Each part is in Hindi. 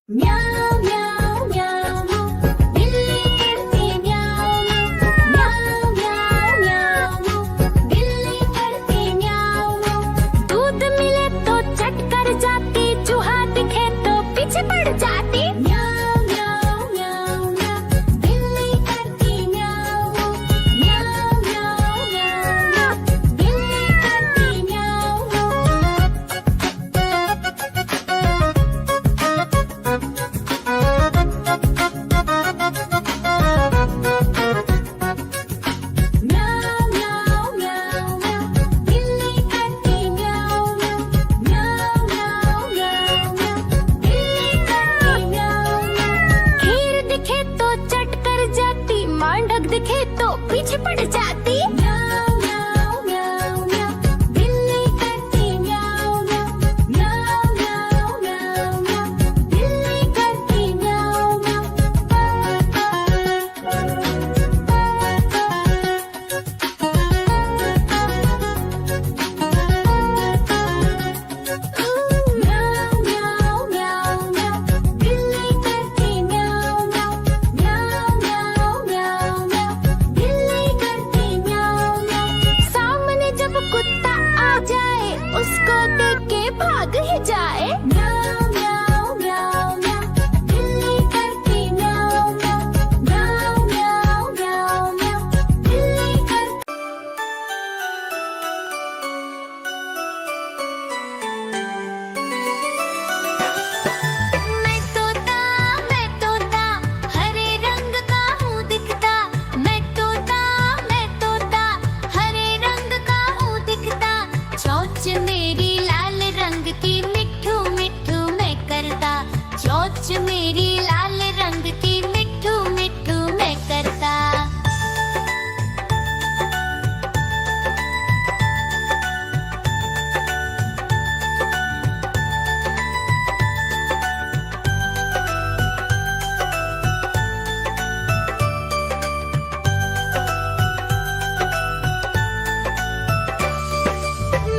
म्याऊं म्याऊं म्याऊं बिल्ली करती म्याऊं म्याऊं म्याऊं म्याऊं बिल्ली करती म्याऊं। दूध मिले तो चट कर जाती, चूहा दिखे तो पीछे पड़ जाती। म्याऊं म्याऊं म्याऊं म्याऊं बिल्ली करती म्याऊं म्याऊं म्याऊं म्याऊं बिल्ली करती म्याऊं। म्याऊं म्याऊं म्याऊं म्याऊं बिल्ली करती म्याऊं म्याऊं म्याऊं म्याऊं म्याऊं बिल्ली करती म्याऊं। खीर दिखे तो चट कर जाती, मांडक दिखे तो पीछे पड़ जाती। म्याऊं म्याऊं म्याऊं म्याऊं बिल्ली करती म्याऊं म्याऊं म्याऊं म्याऊं म्याऊं म्याऊं बिल्ली करती म्याऊं म्याऊं। म्याऊं म्याऊं म्याऊं म्याऊं बिल्ली करती म्याऊं म्याऊं म्याऊं म्याऊं म्याऊं म्याऊं बिल्ली करती म्याऊं म्याऊं। सामने जब कुत्ता आ जाए, उसको देख के भाग ही जाए। म्याऊं म्याऊं म्याऊं म्याऊं बिल्ली करती म्याऊं म्याऊं म्याऊं म्याऊं म्याऊं म्याऊं बिल्ली करती। मैं तोता हरे रंग का हूँ दिखता। मैं तोता हरे रंग का हूँ दिखता। चोंच मेरी लाल रंग की, मिट्ठू मिट्ठू मैं करता। चोंच मेरी लाल रंग की, मिट्ठू मिट्ठू मैं करता।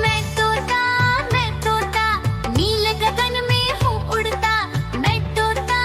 मैं तोता नीले गगन में हूँ उड़ता। मैं तोता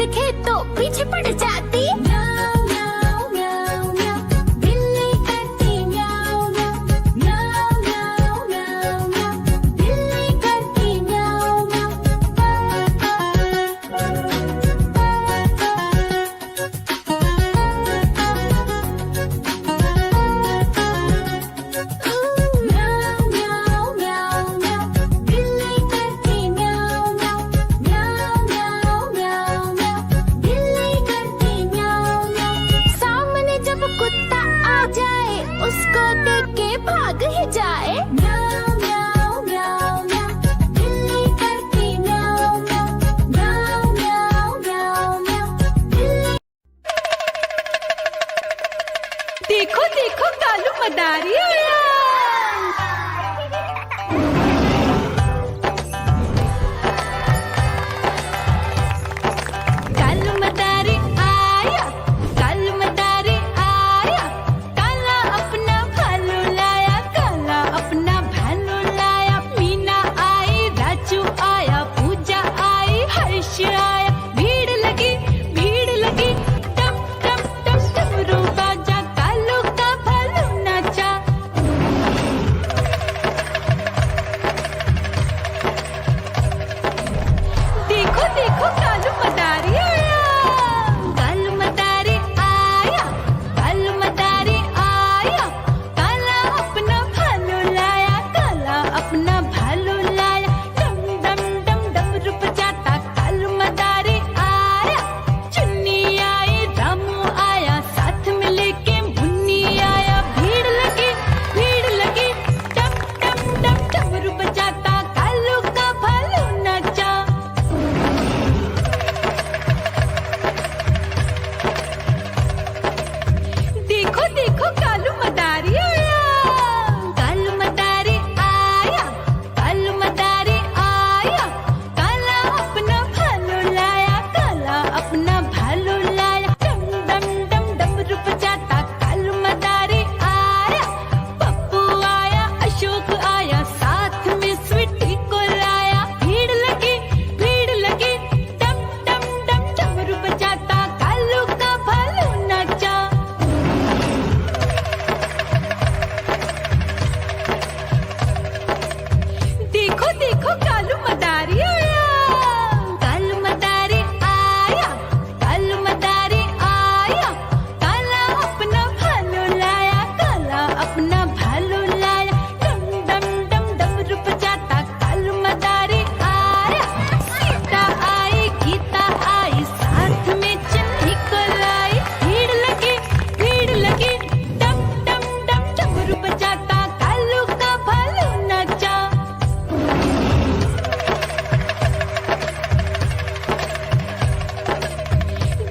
दिखे तो पीछे पड़ जाती। म्याऊ म्याऊ म्याऊ म्याऊ, बिल्ली करती म्याऊ म्याऊ। म्याऊ म्याऊ म्याऊ म्याऊ, बिल्ली करती म्याऊ म्याऊ। म्याऊ म्याऊ म्याऊ म्याऊ, बिल्ली करती म्याऊ म्याऊ। म्याऊ म्याऊ म्याऊ म्याऊ, बिल्ली करती म्याऊ म्याऊ। सामने जब कुत्ता आ जाए उसको देख के भाग ही जाए। म्याऊ म्याऊ म्याऊ म्याऊ, बिल्ली करती म्याऊ म्याऊ। म्याऊ म्याऊ म्याऊ म्याऊ, बिल्ली। देखो देखो कालू मदारी आया। कालू मदारी आया, कालू मदारी आया। काला अपना भालू लाया, काला अपना भालू लाया। मीना आई, राजू आया, पूजा आई, हर्ष आया। भीड़ लगी टप टप टप डमरू बाजा। कालू का भालू नाचा। देखो देखो कालू मदारी आया। कालू मदारी आया, कालू मदारी आया। काला अपना भालू लाया, काला अपना भालू लाया। डम डम डम डमरू बजाता कालू मदारी आया। चुन्नी आई, रामू आया, साथ में लेके मुन्नी आया। भीड़ लगी डम डम डम डमरू बजाता कालू का भालू नाचा। देखो देखो कालू मदारी आया। कालू मदारी आया, कालू मदारी आया। काला अपना भालू लाया, काला अपना भालू लाया। डम डम डम डमरू बजाता कालू मदारी आया। पप्पू आया, अशोक आया, साथ में स्वीटी को लाया। भीड़ लगी डम डम डम डमरू बजाता कालू का भालू नाचा। देखो देखो कालू मदारी आया। कालू मदारी आया, कालू मदारी आया। काला अपना भालू लाया, काला अपना भालू लाया। डम डम डम डमरू बजाता कालू मदारी आया। सीता आई, गीता आई, साथ में चन्नी को लाई। भीड़ लगी डम डम डम डमरू बजाता कालू का भालू नाचा।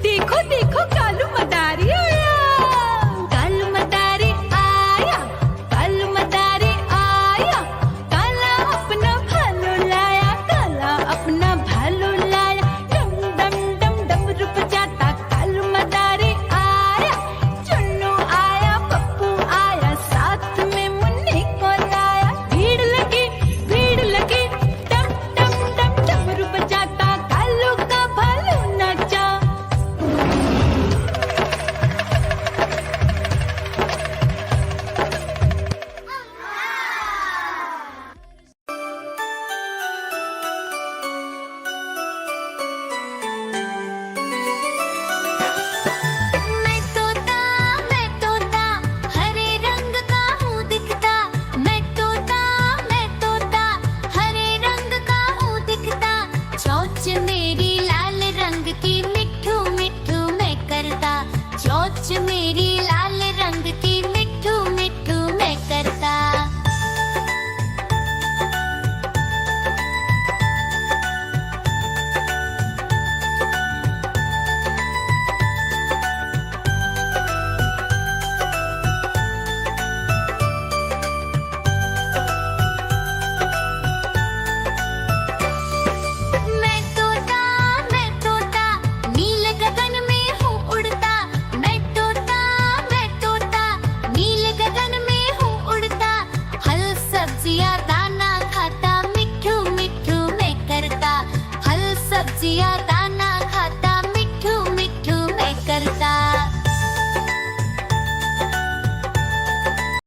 देखो देखो कालू मदारी आया। कालू मदारी आया, कालू मदारी आया। काला अपना भालू लाया, काला अपना भालू लाया। डम डम डम डमरू बजाता कालू मदारी आया। चुन्नू आया, पप्पू आया, साथ में मुन्नी को लाया। भीड़ लगी डम डम डम डमरू बजाता कालू का भालू नाचा। मैं तोता हरे रंग का हूँ दिखता। मैं तोता हरे रंग का हूँ दिखता। चोंच मेरी लाल रंग की